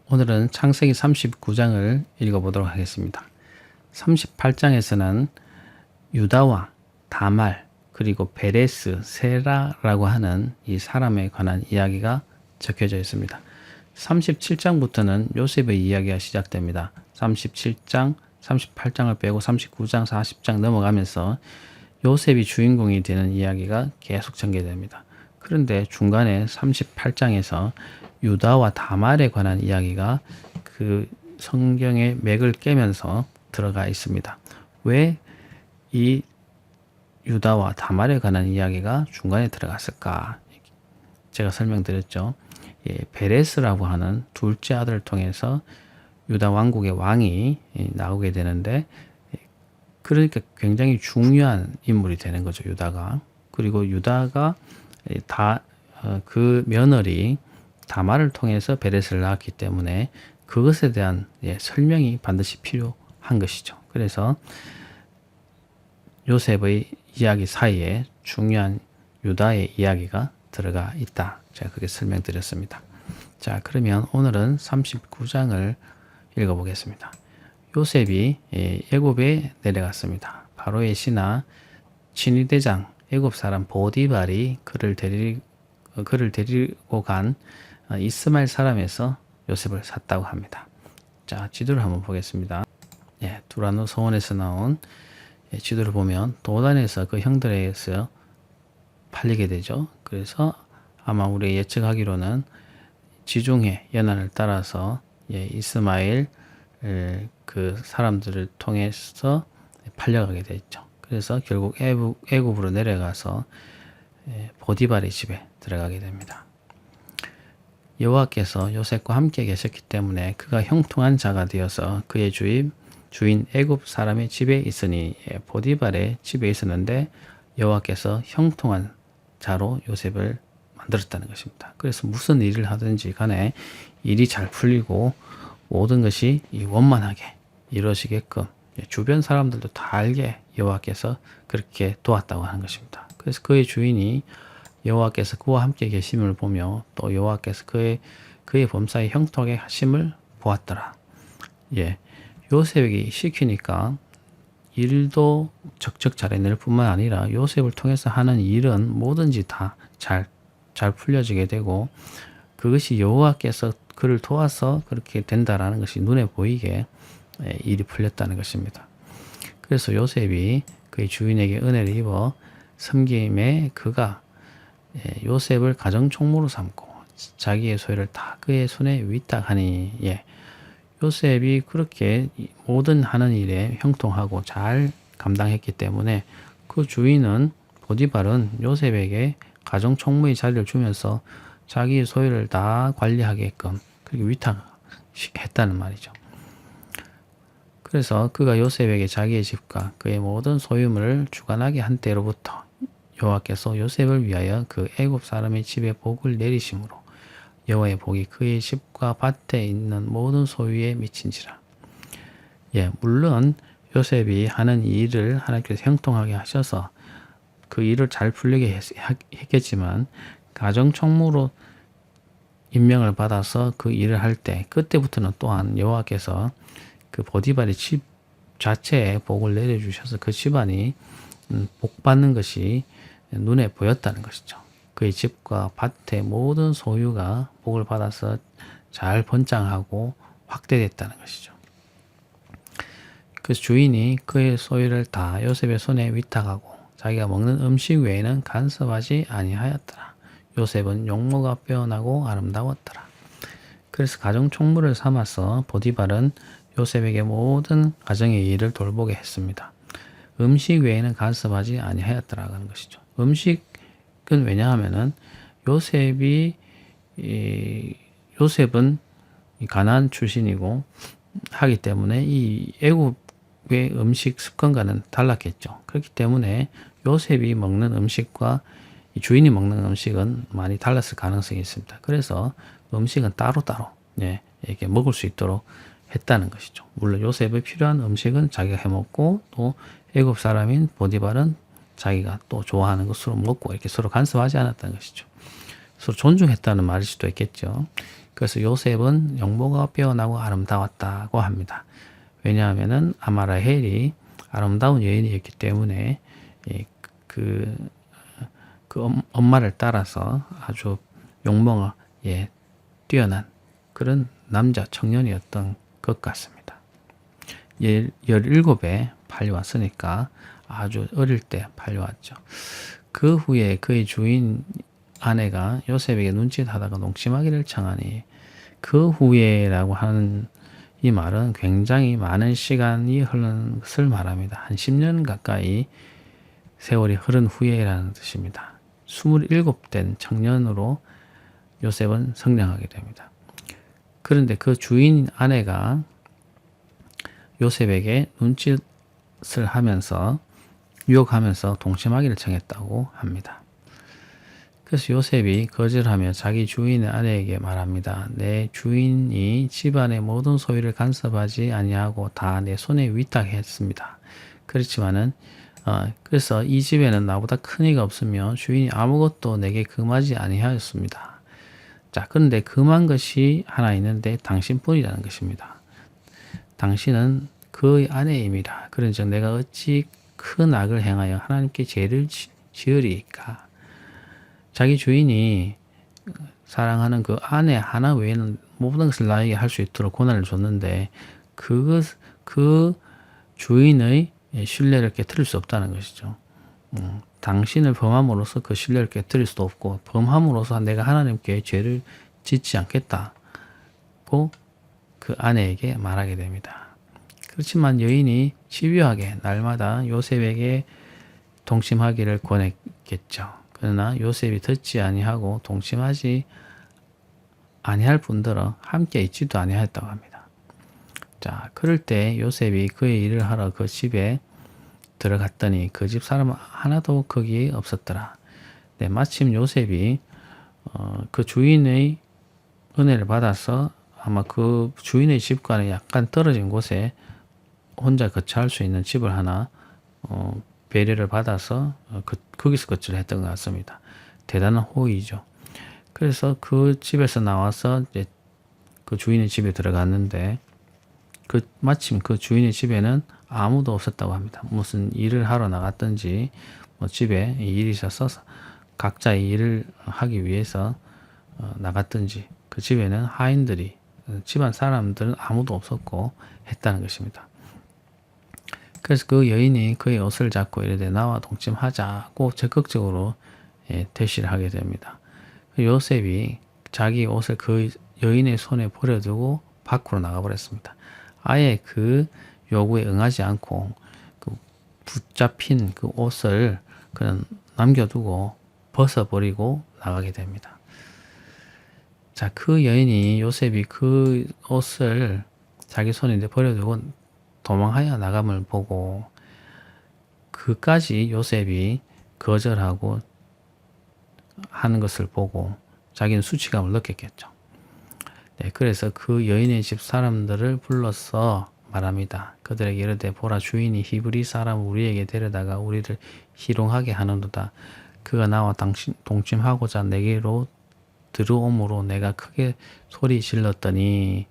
오늘은 창세기 39장을 읽어보도록 하겠습니다. 38장에서는 유다와 다말 그리고 베레스, 세라라고 하는 이 사람에 관한 이야기가 적혀져 있습니다. 37장부터는 요셉의 이야기가 시작됩니다. 37장, 38장을 빼고 39장, 40장 넘어가면서 요셉이 주인공이 되는 이야기가 계속 전개됩니다. 그런데 중간에 38장에서 유다와 다말에 관한 이야기가 그 성경의 맥을 깨면서 들어가 있습니다. 왜 이 유다와 다말에 관한 이야기가 중간에 들어갔을까? 제가 설명드렸죠. 베레스라고 하는 둘째 아들을 통해서 유다 왕국의 왕이 나오게 되는데, 그러니까 굉장히 중요한 인물이 되는 거죠, 유다가. 그리고 유다가 그 며느리 다말을 통해서 베레스를 낳았기 때문에 그것에 대한 설명이 반드시 필요한 것이죠. 그래서 요셉의 이야기 사이에 중요한 유다의 이야기가 들어가 있다. 제가 그렇게 설명드렸습니다. 자, 그러면 오늘은 39장을 읽어보겠습니다. 요셉이 애굽에 내려갔습니다. 바로의 신하 친위대장 애굽 사람 보디발이 그를 데리고 간 이스마엘 사람에서 요셉을 샀다고 합니다. 자, 지도를 한번 보겠습니다. 두라노 서원에서 나온 지도를 보면 도단에서 그 형들에 의해서 팔리게 되죠. 그래서 아마 우리 예측하기로는 지중해 연안을 따라서 이스마엘 그 사람들을 통해서 팔려가게 됐죠. 그래서 결국 애굽으로 내려가서 보디발의 집에 들어가게 됩니다. 여호와께서 요셉과 함께 계셨기 때문에 그가 형통한 자가 되어서 그의 주인 애굽 사람의 집에 있으니, 보디발의 집에 있었는데 여호와께서 형통한 자로 요셉을 만들었다는 것입니다. 그래서 무슨 일을 하든지 간에 일이 잘 풀리고 모든 것이 원만하게 이루어지게끔 주변 사람들도 다 알게 여호와께서 그렇게 도왔다고 하는 것입니다. 그래서 그의 주인이 여호와께서 그와 함께 계심을 보며 또 여호와께서 그의 범사에 형통하게 하심을 보았더라. 요셉이 시키니까 일도 적적 잘해낼 뿐만 아니라 요셉을 통해서 하는 일은 뭐든지 다 잘 풀려지게 되고, 그것이 여호와께서 그를 도와서 그렇게 된다라는 것이 눈에 보이게 일이 풀렸다는 것입니다. 그래서 요셉이 그의 주인에게 은혜를 입어 섬김에 그가 요셉을 가정총무로 삼고 자기의 소유를 다 그의 손에 위탁하니, 요셉이 그렇게 모든 하는 일에 형통하고 잘 감당했기 때문에 그 주인은 보디발은 요셉에게 가정총무의 자리를 주면서 자기의 소유를 다 관리하게끔 그렇게 위탁했다는 말이죠. 그래서 그가 요셉에게 자기의 집과 그의 모든 소유물을 주관하게 한 때로부터 여호와께서 요셉을 위하여 그 애굽 사람의 집에 복을 내리심으로 여호와의 복이 그의 집과 밭에 있는 모든 소유에 미친지라. 물론 요셉이 하는 일을 하나님께서 형통하게 하셔서 그 일을 잘 풀리게 했겠지만, 가정총무로 임명을 받아서 그 일을 할 때 그때부터는 또한 여호와께서 그 보디발의 집 자체에 복을 내려주셔서 그 집안이 복받는 것이 눈에 보였다는 것이죠. 그의 집과 밭의 모든 소유가 복을 받아서 잘 번창하고 확대됐다는 것이죠. 그래서 주인이 그의 소유를 다 요셉의 손에 위탁하고 자기가 먹는 음식 외에는 간섭하지 아니하였더라. 요셉은 용모가 빼어나고 아름다웠더라. 그래서 가정총무를 삼아서 보디발은 요셉에게 모든 가정의 일을 돌보게 했습니다. 음식 외에는 간섭하지 아니하였더라는 것이죠. 음식은 왜냐하면은 요셉은 가나안 출신이고 하기 때문에 이 애굽의 음식 습관과는 달랐겠죠. 그렇기 때문에 요셉이 먹는 음식과 주인이 먹는 음식은 많이 달랐을 가능성이 있습니다. 그래서 음식은 따로따로 이렇게 먹을 수 있도록 했다는 것이죠. 물론 요셉에 필요한 음식은 자기가 해먹고, 또 애굽 사람인 보디발은 자기가 또 좋아하는 것으로 먹고, 이렇게 서로 간섭하지 않았다는 것이죠. 서로 존중했다는 말일 수도 있겠죠. 그래서 요셉은 용모가 빼어나고 아름다웠다고 합니다. 왜냐하면은 아마라헬이 아름다운 여인이었기 때문에 그 엄마를 따라서 아주 용모가 뛰어난 그런 남자 청년이었던 것 같습니다. 17에 팔려왔으니까 아주 어릴 때 팔려왔죠. 그 후에 그의 주인 아내가 요셉에게 눈짓하다가 농심하기를 청하니 그 후에라고 하는 이 말은 굉장히 많은 시간이 흐른 것을 말합니다. 한 10년 가까이 세월이 흐른 후에라는 뜻입니다. 27된 청년으로 요셉은 성장하게 됩니다. 그런데 그 주인 아내가 요셉에게 눈짓을 하면서 유혹하면서 동침하기를 청했다고 합니다. 그래서 요셉이 거절하며 자기 주인의 아내에게 말합니다. 내 주인이 집안의 모든 소유를 간섭하지 아니하고 다 내 손에 위탁했습니다. 그렇지만은 그래서 이 집에는 나보다 큰 이가 없으며 주인이 아무것도 내게 금하지 아니하였습니다. 자, 그런데 금한 것이 하나 있는데 당신뿐이라는 것입니다. 당신은 그의 아내임이라. 그런즉 내가 어찌 큰 악을 행하여 하나님께 죄를 지으리이까. 자기 주인이 사랑하는 그 아내 하나 외에는 모든 것을 나에게 할 수 있도록 권한을 줬는데 그 주인의 신뢰를 깨트릴 수 없다는 것이죠. 당신을 범함으로써 그 신뢰를 깨트릴 수도 없고 범함으로써 내가 하나님께 죄를 짓지 않겠다고 그 아내에게 말하게 됩니다. 그렇지만 여인이 집요하게 날마다 요셉에게 동침하기를 권했겠죠. 그러나 요셉이 듣지 아니하고 동침하지 아니할 뿐더러 함께 있지도 아니하였다고 합니다. 자, 그럴 때 요셉이 그의 일을 하러 그 집에 들어갔더니 그 집 사람 하나도 거기에 없었더라. 네, 마침 요셉이 그 주인의 은혜를 받아서 아마 그 주인의 집과는 약간 떨어진 곳에 혼자 거처할 수 있는 집을 하나 배려를 받아서 거기서 거처를 했던 것 같습니다. 대단한 호의죠. 그래서 그 집에서 나와서 이제 그 주인의 집에 들어갔는데 마침 그 주인의 집에는 아무도 없었다고 합니다. 무슨 일을 하러 나갔든지 집에 일이 있어서 각자의 일을 하기 위해서 나갔든지 그 집에는 하인들이 집안 사람들은 아무도 없었고 했다는 것입니다. 그래서 그 여인이 그의 옷을 잡고 이르되 나와 동침하자고 적극적으로 대시를 하게 됩니다. 요셉이 자기 옷을 그 여인의 손에 버려두고 밖으로 나가버렸습니다. 아예 그 요구에 응하지 않고 그 붙잡힌 그 옷을 그냥 남겨두고 벗어버리고 나가게 됩니다. 자, 그 여인이 요셉이 그 옷을 자기 손에 버려두고 도망하여 나감을 보고 그까지 요셉이 거절하고 하는 것을 보고 자기는 수치감을 느꼈겠죠. 네, 그래서 그 여인의 집 사람들을 불러서 말합니다. 그들에게 이르되 보라 주인이 히브리 사람 우리에게 데려다가 우리를 희롱하게 하는도다. 그가 나와 동침하고자 내게로 들어오므로 내가 크게 소리 질렀더니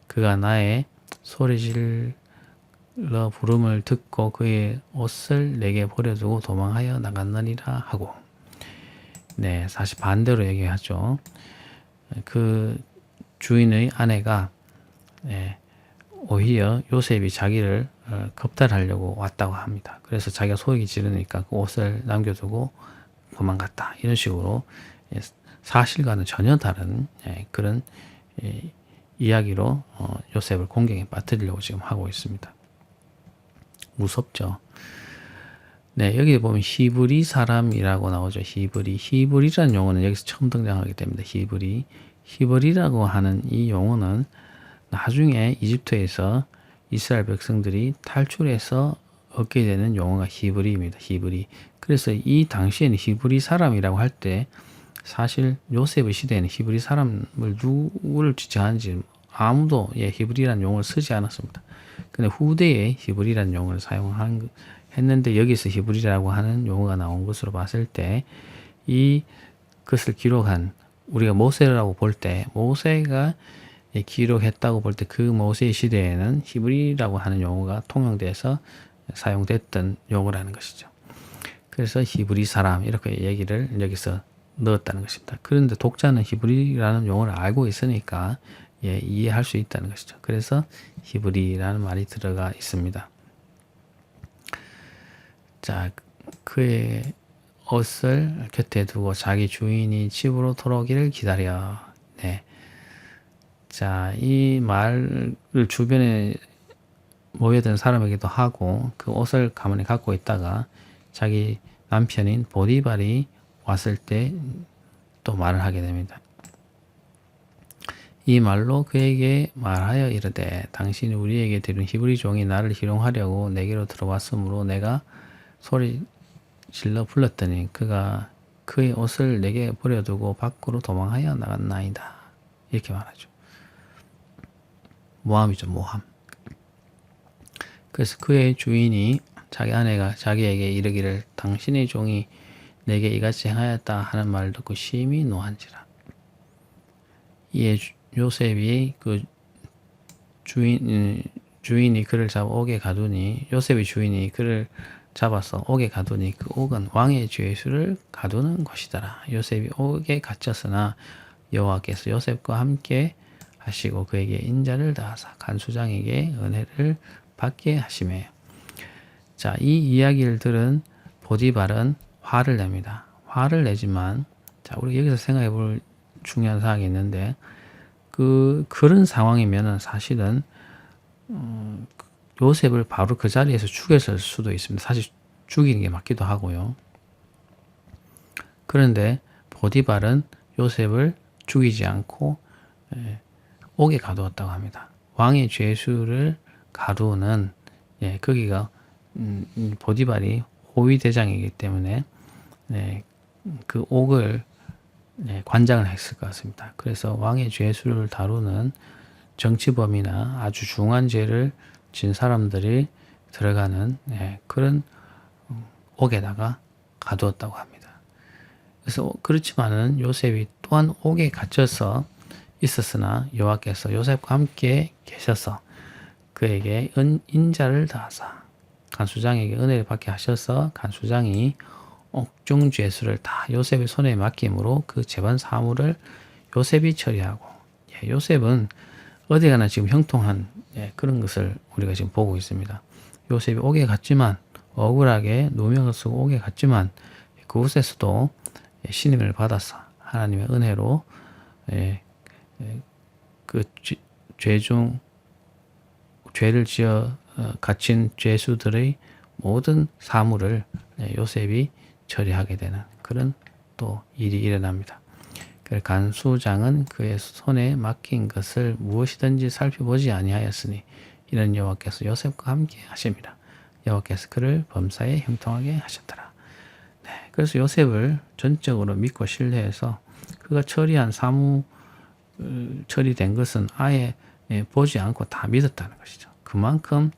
그가 나의 소리 질러 부름을 듣고 그의 옷을 내게 버려두고 도망하여 나갔느니라 하고. 네, 사실 반대로 얘기하죠. 그 주인의 아내가 오히려 요셉이 자기를 겁탈하려고 왔다고 합니다. 그래서 자기가 소리를 지르니까 그 옷을 남겨두고 도망갔다. 이런 식으로 사실과는 전혀 다른 그런 이야기로 요셉을 공경에 빠뜨리려고 지금 하고 있습니다. 무섭죠. 네, 여기 보면 히브리 사람이라고 나오죠. 히브리라는 용어는 여기서 처음 등장하게 됩니다. 히브리라고 하는 이 용어는 나중에 이집트에서 이스라엘 백성들이 탈출해서 얻게 되는 용어가 히브리입니다. 히브리. 그래서 이 당시에는 히브리 사람이라고 할 때 사실 요셉의 시대에는 히브리 사람을 누구를 지칭하는지 아무도 히브리라는 용어를 쓰지 않았습니다. 근데 후대에 히브리라는 용어를 했는데 여기서 히브리라고 하는 용어가 나온 것으로 봤을 때 이 것을 기록한 우리가 모세라고 볼 때 모세가 기록했다고 볼 때 그 모세의 시대에는 히브리라고 하는 용어가 통용돼서 사용됐던 용어라는 것이죠. 그래서 히브리 사람 이렇게 얘기를 여기서 넣었다는 것입니다. 그런데 독자는 히브리라는 용어를 알고 있으니까 이해할 수 있다는 것이죠. 그래서 히브리라는 말이 들어가 있습니다. 자, 그의 옷을 곁에 두고 자기 주인이 집으로 돌아오기를 기다려. 네. 자, 이 말을 주변에 모여든 사람에게도 하고 그 옷을 가만히 갖고 있다가 자기 남편인 보디발이 왔을 때 또 말을 하게 됩니다. 이 말로 그에게 말하여 이르되 당신이 우리에게 드린 히브리 종이 나를 희롱하려고 내게로 들어왔으므로 내가 소리 질러 불렀더니 그가 그의 옷을 내게 버려두고 밖으로 도망하여 나갔나이다. 이렇게 말하죠. 모함이죠, 모함. 그래서 그의 주인이 자기 아내가 자기에게 이르기를 당신의 종이 내게 이같이 행하였다 하는 말을 듣고 심히 노한지라. 이에 요셉이 그 주인이 그를 잡아 옥에 가두니 요셉의 주인이 그를 잡아서 옥에 가두니 그 옥은 왕의 죄수를 가두는 곳이더라. 요셉이 옥에 갇혔으나 여호와께서 요셉과 함께 하시고 그에게 인자를 다하사 간수장에게 은혜를 받게 하시매. 자, 이 이야기를 들은 보디발은 화를 냅니다. 화를 내지만 자, 우리 여기서 생각해 볼 중요한 사항이 있는데 그런 상황이면은 사실은 요셉을 바로 그 자리에서 죽였을 수도 있습니다. 사실 죽이는 게 맞기도 하고요. 그런데 보디발은 요셉을 죽이지 않고 옥에 가두었다고 합니다. 왕의 죄수를 가두는 거기가 보디발이 호위 대장이기 때문에 그 옥을 관장을 했을 것 같습니다. 그래서 왕의 죄수를 다루는 정치범이나 아주 중한 죄를 진 사람들이 들어가는 그런 옥에다가 가두었다고 합니다. 그래서 그렇지만은 요셉이 또한 옥에 갇혀서 있었으나 여호와께서 요셉과 함께 계셔서 그에게 인자를 다하사 간수장에게 은혜를 받게 하셔서 간수장이 옥중 죄수를 다 요셉의 손에 맡김으로 그 재반 사물을 요셉이 처리하고 요셉은 어디 가나 지금 형통한 그런 것을 우리가 지금 보고 있습니다. 요셉이 옥에 갔지만 억울하게 누명을 쓰고 옥에 갔지만 그곳에서도 신임을 받아서 하나님의 은혜로 그 죄를 지어 갇힌 죄수들의 모든 사물을 요셉이 처리하게 되는 그런 또 일이 일어납니다. 간수장은 그의 손에 맡긴 것을 무엇이든지 살펴보지 아니하였으니 이는 여호와께서 요셉과 함께 하십니다. 여호와께서 그를 범사에 형통하게 하셨더라. 그래서 요셉을 전적으로 믿고 신뢰해서 그가 처리한 사무 처리된 것은 아예 보지 않고 다 믿었다는 것이죠. 그만큼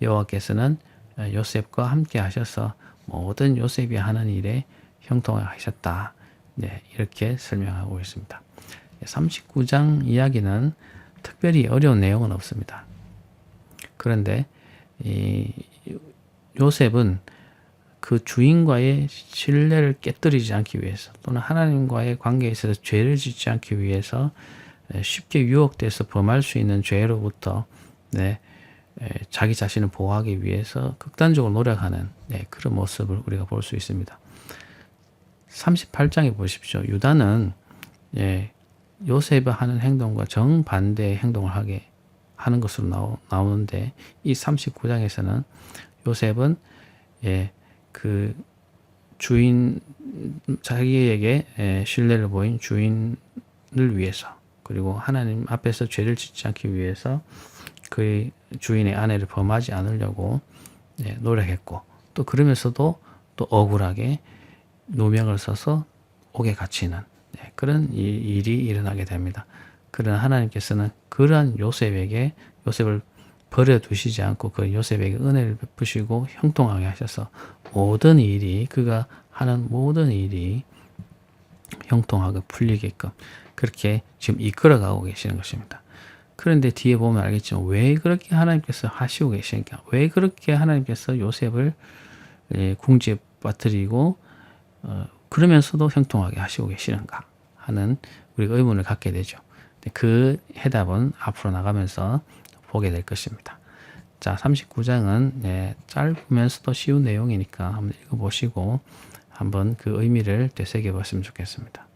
여호와께서는 요셉과 함께 하셔서 모든 요셉이 하는 일에 형통하게 하셨다. 이렇게 설명하고 있습니다. 39장 이야기는 특별히 어려운 내용은 없습니다. 그런데 요셉은 그 주인과의 신뢰를 깨뜨리지 않기 위해서 또는 하나님과의 관계에 있어서 죄를 짓지 않기 위해서 쉽게 유혹돼서 범할 수 있는 죄로부터 자기 자신을 보호하기 위해서 극단적으로 노력하는 그런 모습을 우리가 볼 수 있습니다. 38장에 보십시오. 유다는 요셉이 하는 행동과 정반대의 행동을 하는 것으로 나오는데 이 39장에서는 요셉은 그 주인 자기에게 신뢰를 보인 주인을 위해서 그리고 하나님 앞에서 죄를 짓지 않기 위해서 그의 주인의 아내를 범하지 않으려고 노력했고 또 그러면서도 또 억울하게 누명을 써서 옥에 갇히는 그런 일이 일어나게 됩니다. 그러나 하나님께서는 그러한 요셉을 버려두시지 않고 그 요셉에게 은혜를 베푸시고 형통하게 하셔서 모든 일이 그가 하는 모든 일이 형통하게 풀리게끔 그렇게 지금 이끌어가고 계시는 것입니다. 그런데 뒤에 보면 알겠지만 왜 그렇게 하나님께서 하시고 계시는가? 왜 그렇게 하나님께서 요셉을 궁지에 빠뜨리고 그러면서도 형통하게 하시고 계시는가 하는 우리가 의문을 갖게 되죠. 그 해답은 앞으로 나가면서 보게 될 것입니다. 자, 39장은 짧으면서도 쉬운 내용이니까 한번 읽어보시고 한번 그 의미를 되새겨 봤으면 좋겠습니다.